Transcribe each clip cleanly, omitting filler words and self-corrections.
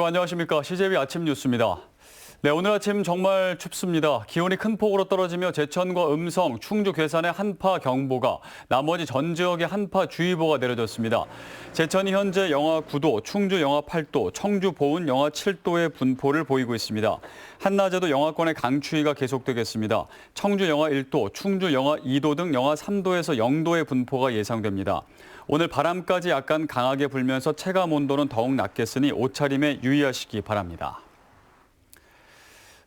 안녕하십니까. CJB 아침 뉴스입니다. 네, 오늘 아침 정말 춥습니다. 기온이 큰 폭으로 떨어지며 제천과 음성, 충주 괴산에 한파 경보가, 나머지 전 지역에 한파 주의보가 내려졌습니다. 제천이 현재 영하 9도, 충주 영하 8도, 청주 보은 영하 7도의 분포를 보이고 있습니다. 한낮에도 영하권의 강추위가 계속되겠습니다. 청주 영하 1도, 충주 영하 2도 등 영하 3도에서 0도의 분포가 예상됩니다. 오늘 바람까지 약간 강하게 불면서 체감 온도는 더욱 낮겠으니 옷차림에 유의하시기 바랍니다.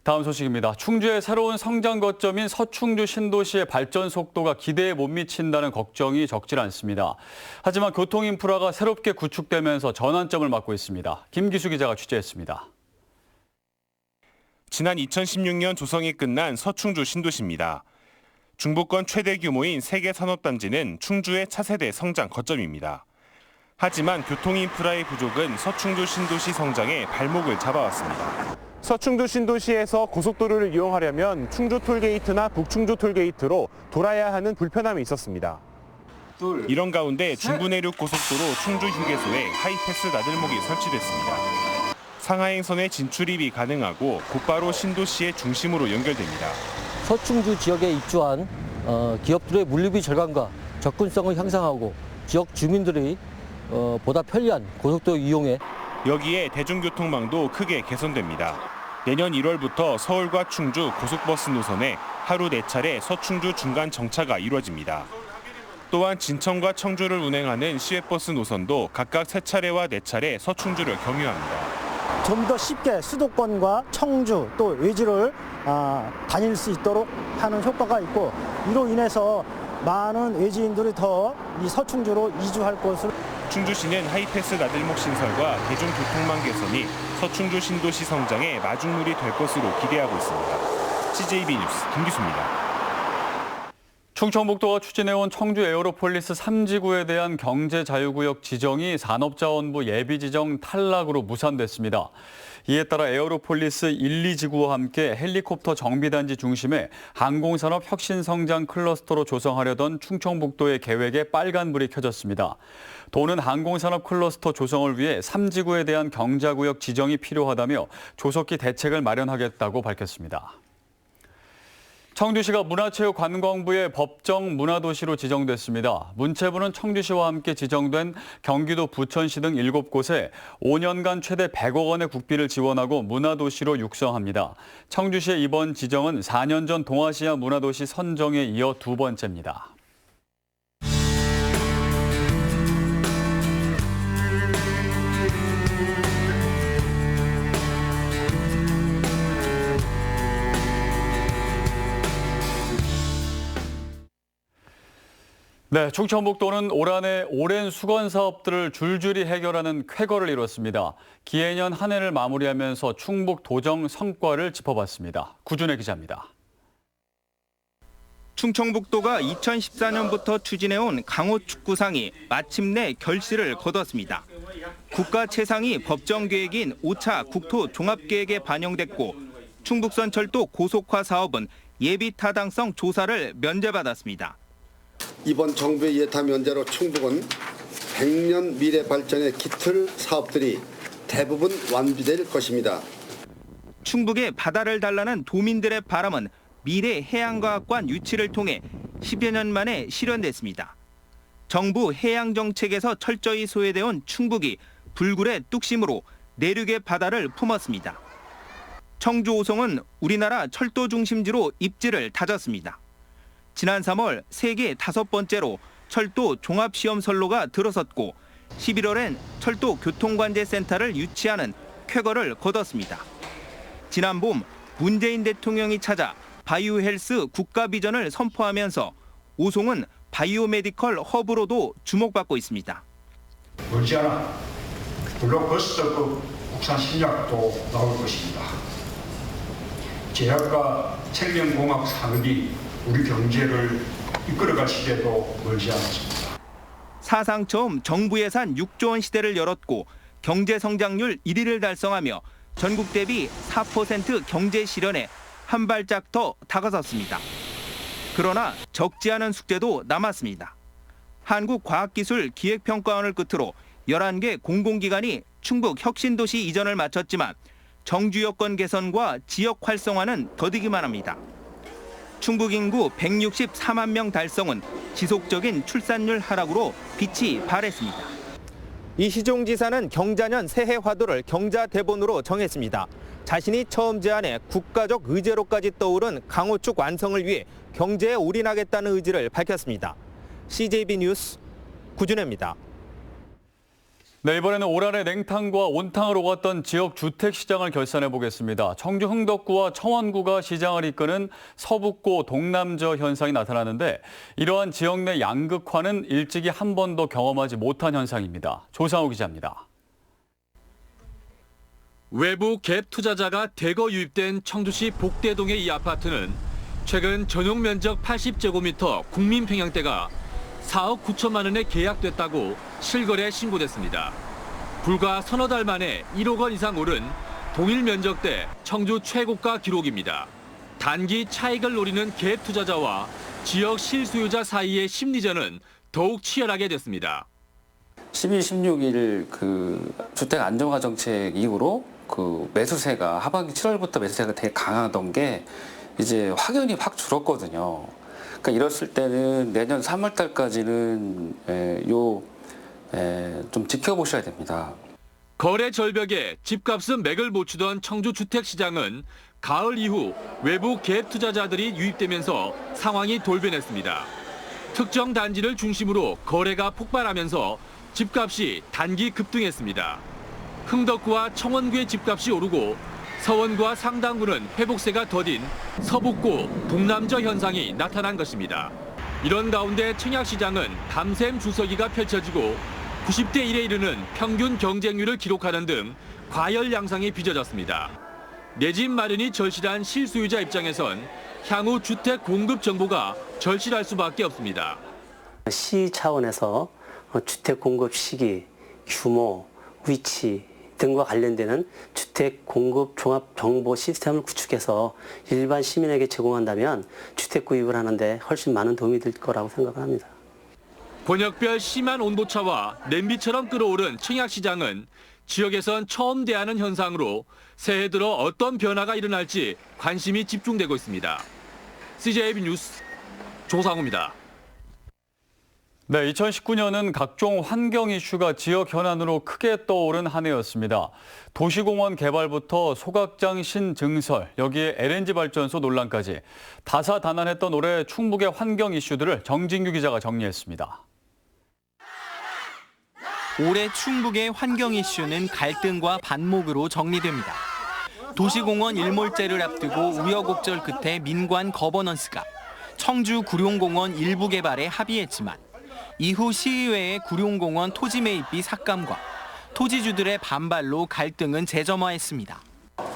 다음 소식입니다. 충주의 새로운 성장 거점인 서충주 신도시의 발전 속도가 기대에 못 미친다는 걱정이 적질 않습니다. 하지만 교통 인프라가 새롭게 구축되면서 전환점을 맞고 있습니다. 김기수 기자가 취재했습니다. 지난 2016년 조성이 끝난 서충주 신도시입니다. 중부권 최대 규모인 세계 산업단지는 충주의 차세대 성장 거점입니다. 하지만 교통 인프라의 부족은 서충주 신도시 성장에 발목을 잡아왔습니다. 서충주 신도시에서 고속도로를 이용하려면 충주 톨게이트나 북충주 톨게이트로 돌아야 하는 불편함이 있었습니다. 이런 가운데 중부내륙 고속도로 충주 휴게소에 하이패스 나들목이 설치됐습니다. 상하행선의 진출입이 가능하고 곧바로 신도시의 중심으로 연결됩니다. 서충주 지역에 입주한 기업들의 물류비 절감과 접근성을 향상하고 지역 주민들이 보다 편리한 고속도로 이용에 여기에 대중교통망도 크게 개선됩니다. 내년 1월부터 서울과 충주 고속버스 노선에 하루 4차례 서충주 중간 정차가 이루어집니다. 또한 진천과 청주를 운행하는 시외버스 노선도 각각 3차례와 4차례 서충주를 경유합니다. 좀 더 쉽게 수도권과 청주 또 외지를 다닐 수 있도록 하는 효과가 있고, 이로 인해서 많은 외지인들이 더 이 서충주로 이주할 것을. 충주시는 하이패스 나들목 신설과 대중교통망 개선이 서충주 신도시 성장의 마중물이 될 것으로 기대하고 있습니다. CJB 뉴스 김기수입니다. 충청북도가 추진해온 청주 에어로폴리스 3지구에 대한 경제자유구역 지정이 산업자원부 예비지정 탈락으로 무산됐습니다. 이에 따라 에어로폴리스 1, 2지구와 함께 헬리콥터 정비단지 중심의 항공산업 혁신성장 클러스터로 조성하려던 충청북도의 계획에 빨간불이 켜졌습니다. 도는 항공산업 클러스터 조성을 위해 3지구에 대한 경자구역 지정이 필요하다며 조속히 대책을 마련하겠다고 밝혔습니다. 청주시가 문화체육관광부의 법정 문화도시로 지정됐습니다. 문체부는 청주시와 함께 지정된 경기도 부천시 등 7곳에 5년간 최대 100억 원의 국비를 지원하고 문화도시로 육성합니다. 청주시의 이번 지정은 4년 전 동아시아 문화도시 선정에 이어 2번째입니다. 네, 충청북도는 올 한해 오랜 수건 사업들을 줄줄이 해결하는 쾌거를 이뤘습니다. 기해년 한 해를 마무리하면서 충북 도정 성과를 짚어봤습니다. 구준혜 기자입니다. 충청북도가 2014년부터 추진해온 강호축구상이 마침내 결실을 거뒀습니다. 국가 최상위 법정 계획인 5차 국토 종합계획에 반영됐고, 충북선 철도 고속화 사업은 예비 타당성 조사를 면제받았습니다. 이번 정부의 예타 면제로 충북은 100년 미래 발전의 기틀 사업들이 대부분 완비될 것입니다. 충북의 바다를 달라는 도민들의 바람은 미래 해양과학관 유치를 통해 10여 년 만에 실현됐습니다. 정부 해양정책에서 철저히 소외되어 충북이 불굴의 뚝심으로 내륙의 바다를 품었습니다. 청주 오송은 우리나라 철도 중심지로 입지를 다졌습니다. 지난 3월 세계 5번째로 철도 종합시험선로가 들어섰고, 11월엔 철도 교통관제센터를 유치하는 쾌거를 거뒀습니다. 지난 봄 문재인 대통령이 찾아 바이오헬스 국가비전을 선포하면서 오송은 바이오메디컬 허브로도 주목받고 있습니다. 머지않아 물론 벌써 그 국산 신약도 나올 것입니다. 제약과 생명공학 산업이 우리 경제를 이끌어갈 시대도 멀지 않았습니다. 사상 처음 정부 예산 6조 원 시대를 열었고, 경제 성장률 1위를 달성하며 전국 대비 4% 경제 실현에 한 발짝 더 다가섰습니다. 그러나 적지 않은 숙제도 남았습니다. 한국과학기술기획평가원을 끝으로 11개 공공기관이 충북 혁신도시 이전을 마쳤지만 정주 여건 개선과 지역 활성화는 더디기만 합니다. 충북 인구 164만 명 달성은 지속적인 출산율 하락으로 빛이 발했습니다. 이시종 지사는 경자년 새해 화두를 경자 대본으로 정했습니다. 자신이 처음 제안해 국가적 의제로까지 떠오른 강호축 완성을 위해 경제에 올인하겠다는 의지를 밝혔습니다. CJB 뉴스 구준혜입니다. 네, 이번에는 올 한해 냉탕과 온탕을 오갔던 지역 주택 시장을 결산해 보겠습니다. 청주 흥덕구와 청원구가 시장을 이끄는 서북고 동남저 현상이 나타나는데 이러한 지역 내 양극화는 일찍이 한 번도 경험하지 못한 현상입니다. 조상우 기자입니다. 외부 갭 투자자가 대거 유입된 청주시 복대동의 이 아파트는 최근 전용 면적 80제곱미터 국민평형대가 4억 9천만 원에 계약됐다고 실거래 신고됐습니다. 불과 서너 달 만에 1억 원 이상 오른 동일 면적대 청주 최고가 기록입니다. 단기 차익을 노리는 갭 투자자와 지역 실소유자 사이의 심리전은 더욱 치열하게 됐습니다. 12, 16일 그 주택 안정화 정책 이후로 그 매수세가 하반기 7월부터 매수세가 되게 강하던 게 이제 확연히 확 줄었거든요. 그러니까 이랬을 때는 내년 3월 달까지는 좀 지켜보셔야 됩니다. 거래 절벽에 집값은 맥을 못 추던 청주 주택시장은 가을 이후 외부 갭 투자자들이 유입되면서 상황이 돌변했습니다. 특정 단지를 중심으로 거래가 폭발하면서 집값이 단기 급등했습니다. 흥덕구와 청원구의 집값이 오르고 서원구와 상당구는 회복세가 더딘 서북구 동남저 현상이 나타난 것입니다. 이런 가운데 청약시장은 밤샘 줄서기가 펼쳐지고 90대 1에 이르는 평균 경쟁률을 기록하는 등 과열 양상이 빚어졌습니다. 내 집 마련이 절실한 실소유자 입장에선 향후 주택 공급 정보가 절실할 수밖에 없습니다. 시 차원에서 주택 공급 시기, 규모, 위치 등과 관련되는 주택 공급 종합 정보 시스템을 구축해서 일반 시민에게 제공한다면 주택 구입을 하는데 훨씬 많은 도움이 될 거라고 생각합니다. 권역별 심한 온도차와 냄비처럼 끓어오른 청약시장은 지역에선 처음 대하는 현상으로 새해 들어 어떤 변화가 일어날지 관심이 집중되고 있습니다. CJB 뉴스 조상우입니다. 네, 2019년은 각종 환경 이슈가 지역 현안으로 크게 떠오른 한 해였습니다. 도시공원 개발부터 소각장 신증설, 여기에 LNG 발전소 논란까지 다사다난했던 올해 충북의 환경 이슈들을 정진규 기자가 정리했습니다. 올해 충북의 환경 이슈는 갈등과 반목으로 정리됩니다. 도시공원 일몰제를 앞두고 우여곡절 끝에 민관 거버넌스가 청주 구룡공원 일부 개발에 합의했지만 이후 시의회의 구룡공원 토지 매입비 삭감과 토지주들의 반발로 갈등은 재점화했습니다.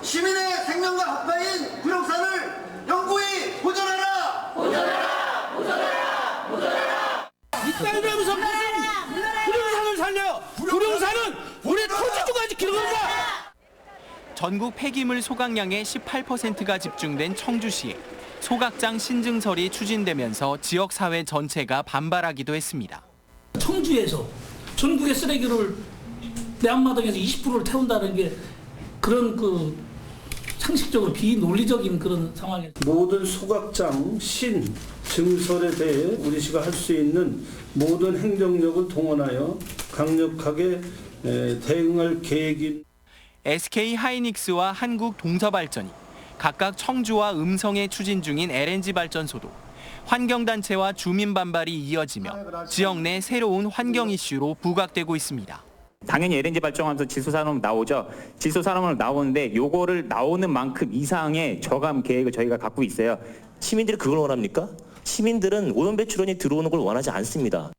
시민의 생명과 합파인 구룡산을 영구히 보존하라! 보존하라! 보존하라! 보존하라! 이따위로면서 구룡산을 살려! 구룡산은 우리 토지주가 지키는 겁니다! 전국 폐기물 소각량의 18%가 집중된 청주시에 소각장 신증설이 추진되면서 지역사회 전체가 반발하기도 했습니다. 청주에서 전국의 쓰레기를 내 앞마당에서 20%를 태운다는 게 그런 상식적으로 비논리적인 그런 상황이에요. 모든 소각장 신증설에 대해 우리 시가 할 수 있는 모든 행정력을 동원하여 강력하게 대응할 계획인 SK 하이닉스와 한국 동서발전이 각각 청주와 음성에 추진 중인 LNG 발전소도 환경단체와 주민 반발이 이어지며 지역 내 새로운 환경 이슈로 부각되고 있습니다. 당연히 LNG 발전하면서 질소산업 나오죠. 질소산업을 나오는데 요거를 나오는 만큼 이상의 저감 계획을 저희가 갖고 있어요. 시민들이 그걸 원합니까? 시민들은 오염 배출원이 들어오는 걸 원하지 않습니다.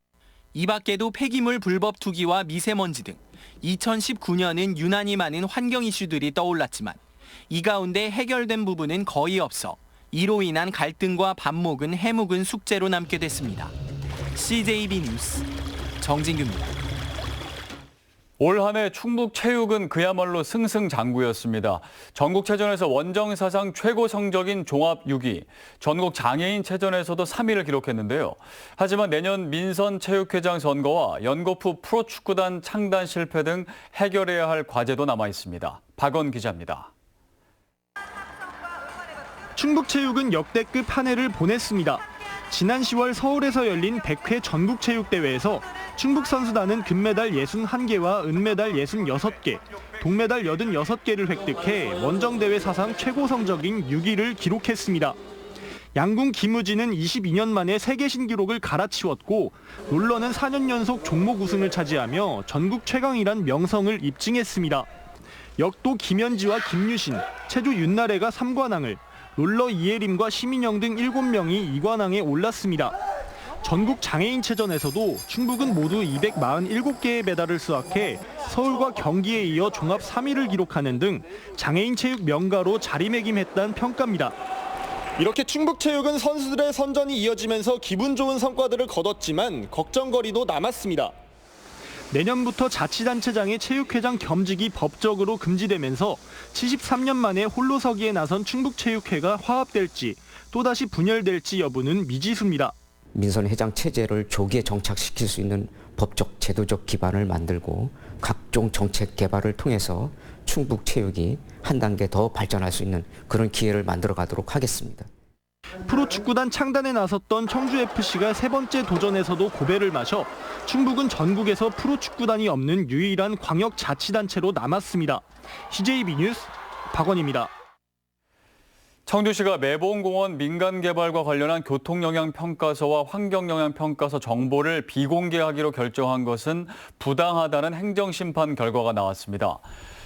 이 밖에도 폐기물 불법 투기와 미세먼지 등 2019년은 유난히 많은 환경 이슈들이 떠올랐지만 이 가운데 해결된 부분은 거의 없어 이로 인한 갈등과 반목은 해묵은 숙제로 남게 됐습니다. CJB 뉴스 정진규입니다. 올 한 해 충북체육은 그야말로 승승장구였습니다. 전국체전에서 원정사상 최고 성적인 종합 6위, 전국 장애인체전에서도 3위를 기록했는데요. 하지만 내년 민선체육회장 선거와 연거푸 프로축구단 창단 실패 등 해결해야 할 과제도 남아 있습니다. 박원 기자입니다. 충북체육은 역대급 한 해를 보냈습니다. 지난 10월 서울에서 열린 100회 전국체육대회에서 충북 선수단은 금메달 61개와 은메달 66개, 동메달 86개를 획득해 원정대회 사상 최고 성적인 6위를 기록했습니다. 양궁 김우진은 22년 만에 세계 신기록을 갈아치웠고 롤러는 4년 연속 종목 우승을 차지하며 전국 최강이란 명성을 입증했습니다. 역도 김현지와 김유신, 체조 윤나래가 3관왕을, 롤러 이예림과 심인영 등 7명이 2관왕에 올랐습니다. 전국 장애인체전에서도 충북은 모두 247개의 메달을 수확해 서울과 경기에 이어 종합 3위를 기록하는 등 장애인체육 명가로 자리매김했다는 평가입니다. 이렇게 충북체육은 선수들의 선전이 이어지면서 기분 좋은 성과들을 거뒀지만 걱정거리도 남았습니다. 내년부터 자치단체장의 체육회장 겸직이 법적으로 금지되면서 73년 만에 홀로서기에 나선 충북체육회가 화합될지 또다시 분열될지 여부는 미지수입니다. 민선회장 체제를 조기에 정착시킬 수 있는 법적 제도적 기반을 만들고 각종 정책 개발을 통해서 충북체육이 한 단계 더 발전할 수 있는 그런 기회를 만들어 가도록 하겠습니다. 프로축구단 창단에 나섰던 청주FC가 세 번째 도전에서도 고배를 마셔 충북은 전국에서 프로축구단이 없는 유일한 광역자치단체로 남았습니다. CJB 뉴스 박원입니다. 청주시가 매봉공원 민간개발과 관련한 교통영향평가서와 환경영향평가서 정보를 비공개하기로 결정한 것은 부당하다는 행정심판 결과가 나왔습니다.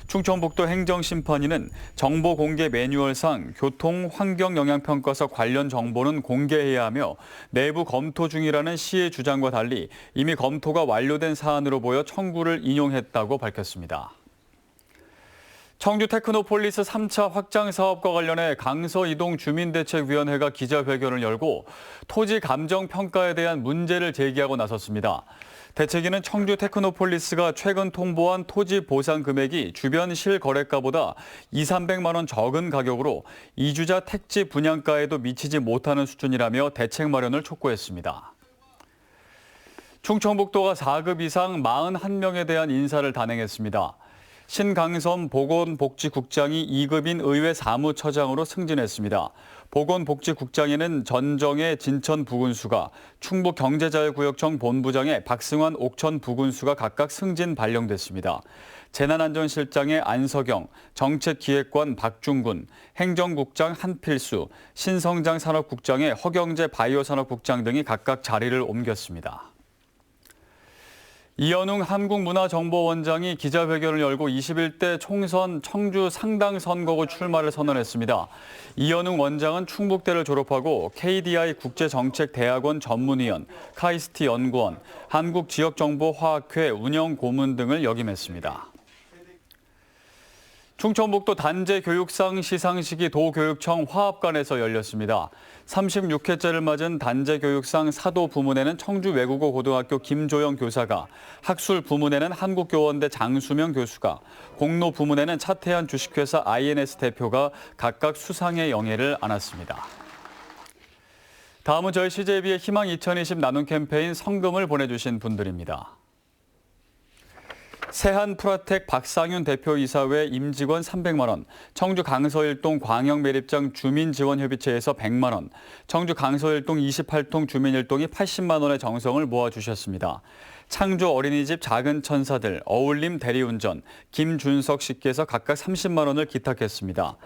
충청북도 행정심판위는 정보 공개 매뉴얼상 교통, 환경 영향평가서 관련 정보는 공개해야 하며 내부 검토 중이라는 시의 주장과 달리 이미 검토가 완료된 사안으로 보여 청구를 인용했다고 밝혔습니다. 청주 테크노폴리스 3차 확장 사업과 관련해 강서이동주민대책위원회가 기자회견을 열고 토지 감정 평가에 대한 문제를 제기하고 나섰습니다. 대책위는 청주 테크노폴리스가 최근 통보한 토지 보상 금액이 주변 실거래가보다 200~300만 원 적은 가격으로 이주자 택지 분양가에도 미치지 못하는 수준이라며 대책 마련을 촉구했습니다. 충청북도가 4급 이상 41명에 대한 인사를 단행했습니다. 신강선 보건복지국장이 2급인 의회 사무처장으로 승진했습니다. 보건복지국장에는 전정의 진천 부군수가, 충북경제자유구역청 본부장의 박승환 옥천 부군수가 각각 승진 발령됐습니다. 재난안전실장의 안석영, 정책기획관 박중군, 행정국장 한필수, 신성장 산업국장의 허경재 바이오산업국장 등이 각각 자리를 옮겼습니다. 이현웅 한국문화정보원장이 기자회견을 열고 21대 총선 청주 상당선거구 출마를 선언했습니다. 이현웅 원장은 충북대를 졸업하고 KDI 국제정책대학원 전문위원, 카이스트 연구원, 한국지역정보화학회 운영고문 등을 역임했습니다. 충청북도 단재교육상 시상식이 도교육청 화합관에서 열렸습니다. 36회째를 맞은 단재교육상 사도 부문에는 청주 외국어 고등학교 김조영 교사가, 학술 부문에는 한국교원대 장수명 교수가, 공로 부문에는 차태한 주식회사 INS 대표가 각각 수상의 영예를 안았습니다. 다음은 저희 CJB의 희망 2020 나눔 캠페인 성금을 보내주신 분들입니다. 세한프라텍 박상윤 대표이사회 임직원 300만 원, 청주 강서일동 광역매립장 주민지원협의체에서 100만 원, 청주 강서일동 28통 주민일동이 80만 원의 정성을 모아주셨습니다. 창조 어린이집 작은 천사들, 어울림 대리운전, 김준석 씨께서 각각 30만 원을 기탁했습니다.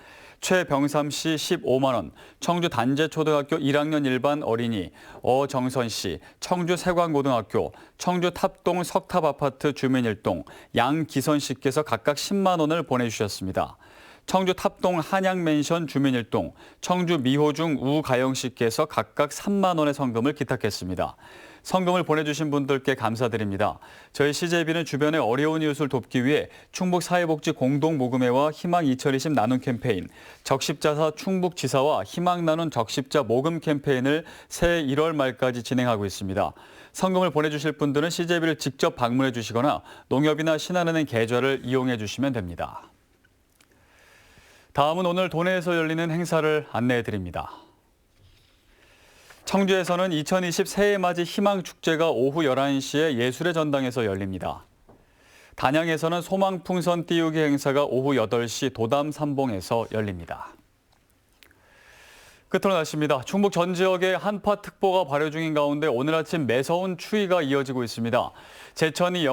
최병삼 씨 15만 원, 청주 단재초등학교 1학년 일반 어린이, 어정선 씨, 청주 세광고등학교, 청주 탑동 석탑아파트 주민일동, 양기선 씨께서 각각 10만 원을 보내주셨습니다. 청주 탑동 한양맨션 주민일동, 청주 미호중 우가영 씨께서 각각 3만 원의 성금을 기탁했습니다. 성금을 보내주신 분들께 감사드립니다. 저희 CJB는 주변의 어려운 이웃을 돕기 위해 충북사회복지 공동모금회와 희망2020 나눔 캠페인, 적십자사 충북지사와 희망나눔 적십자 모금 캠페인을 새해 1월 말까지 진행하고 있습니다. 성금을 보내주실 분들은 CJB를 직접 방문해 주시거나 농협이나 신한은행 계좌를 이용해 주시면 됩니다. 다음은 오늘 도내에서 열리는 행사를 안내해 드립니다. 청주에서는 2020 새해맞이 희망축제가 오후 11시에 예술의 전당에서 열립니다. 단양에서는 소망풍선 띄우기 행사가 오후 8시 도담 삼봉에서 열립니다. 끝으로 날씨입니다. 충북 전 지역에 한파특보가 발효 중인 가운데 오늘 아침 매서운 추위가 이어지고 있습니다. 제천이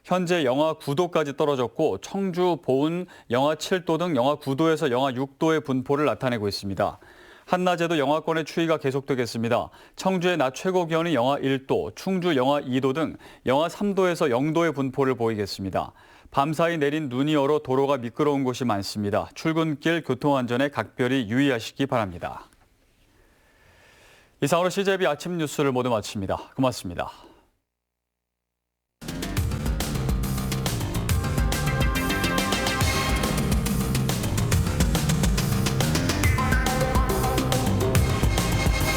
현재 영하 9도까지 떨어졌고 청주, 보은 영하 7도 등 영하 9도에서 영하 6도의 분포를 나타내고 있습니다. 한낮에도 영하권의 추위가 계속되겠습니다. 청주의 낮 최고 기온이 영하 1도, 충주 영하 2도 등 영하 3도에서 0도의 분포를 보이겠습니다. 밤사이 내린 눈이 얼어 도로가 미끄러운 곳이 많습니다. 출근길 교통안전에 각별히 유의하시기 바랍니다. 이상으로 CJB 아침 뉴스를 모두 마칩니다. 고맙습니다.